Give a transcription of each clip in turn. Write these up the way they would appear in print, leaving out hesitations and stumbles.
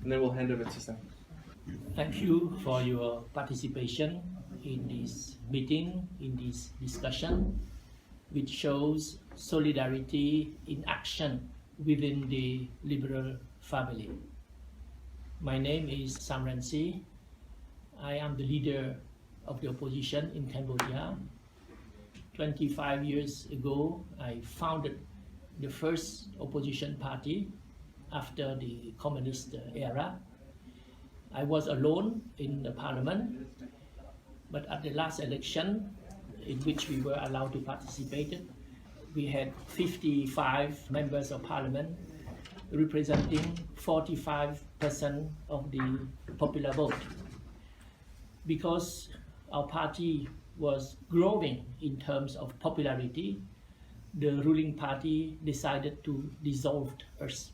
and then we'll hand over to Sam. Thank you for your participation in this meeting, in this discussion, which shows solidarity in action within the Liberal family. My name is Sam Rainsy. I am the leader of the opposition in Cambodia. 25 years ago, I founded the first opposition party after the communist era. I was alone in the parliament, but at the last election, in which we were allowed to participate, we had 55 members of parliament representing 45% of the popular vote. Because our party was growing in terms of popularity, the ruling party decided to dissolve us.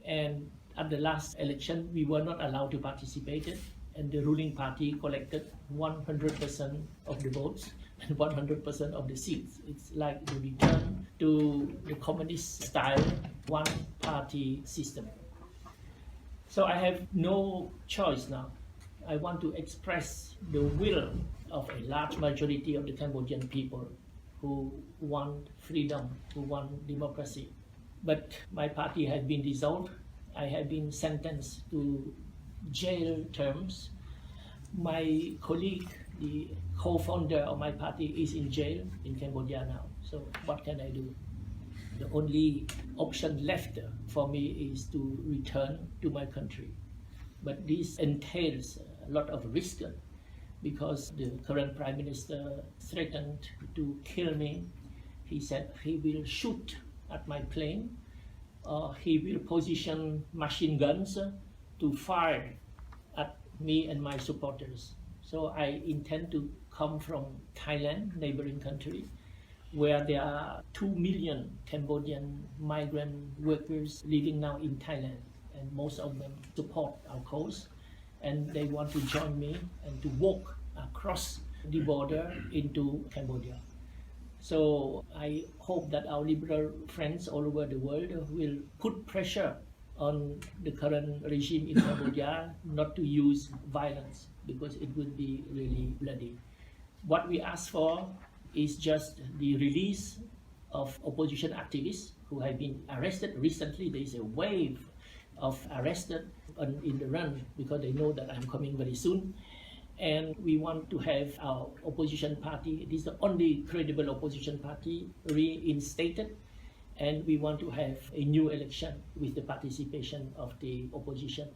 And at the last election, we were not allowed to participate, and the ruling party collected 100% of the votes and 100% of the seats. It's like the return to the communist style one-party system. So I have no choice now. I want to express the will of a large majority of the Cambodian people who want freedom, who want democracy. But my party has been dissolved. I have been sentenced to jail terms. My colleague, the co-founder of my party, is in jail in Cambodia now. So what can I do? The only option left for me is to return to my country. But this entails a lot of risk because the current Prime Minister threatened to kill me. He said he will shoot at my plane. He will position machine guns to fire at me and my supporters. So I intend to come from Thailand, neighboring country, where there are 2 million Cambodian migrant workers living now in Thailand, and most of them support our cause, and they want to join me and to walk across the border into Cambodia. So I hope that our liberal friends all over the world will put pressure on the current regime in Cambodia not to use violence, because it would be really bloody. What we ask for is just the release of opposition activists who have been arrested recently. There is a wave of arrested in the run because they know that I'm coming very soon. And we want to have our opposition party, it is the only credible opposition party, reinstated. And we want to have a new election with the participation of the opposition.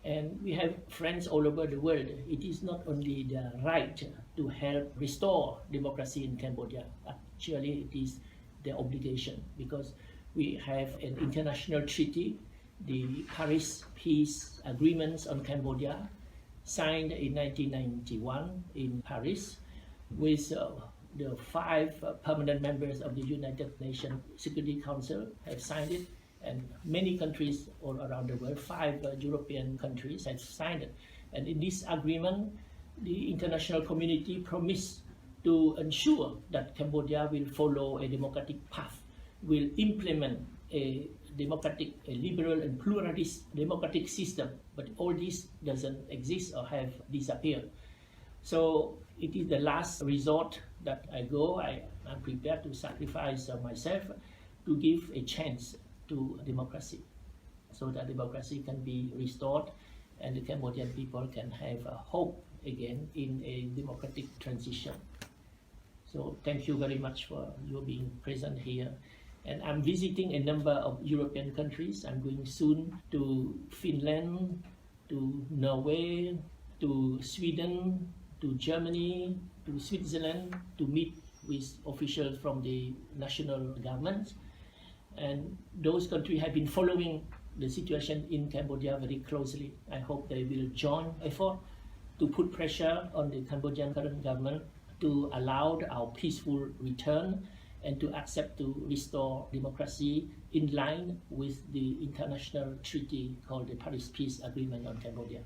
And we have friends all over the world. It is not only the right to help restore democracy in Cambodia, actually it is their obligation, because we have an international treaty, the Paris Peace Agreements on Cambodia, signed in 1991 in Paris, with the 5 permanent members of the United Nations Security Council have signed it, and many countries all around the world, 5 European countries have signed it. And in this agreement, the international community promised to ensure that Cambodia will follow a democratic path, will implement a democratic, a liberal and pluralist democratic system, but all this doesn't exist or have disappeared. So it is the last resort that I go. I'm prepared to sacrifice myself to give a chance to democracy, so that democracy can be restored and the Cambodian people can have a hope again in a democratic transition. So thank you very much for you being present here. And I'm visiting a number of European countries. I'm going soon to Finland, to Norway, to Sweden, to Germany, to Switzerland, to meet with officials from the national government. And those countries have been following the situation in Cambodia very closely. I hope they will join effort to put pressure on the Cambodian current government to allow our peaceful return and to accept to restore democracy in line with the international treaty called the Paris Peace Agreement on Cambodia.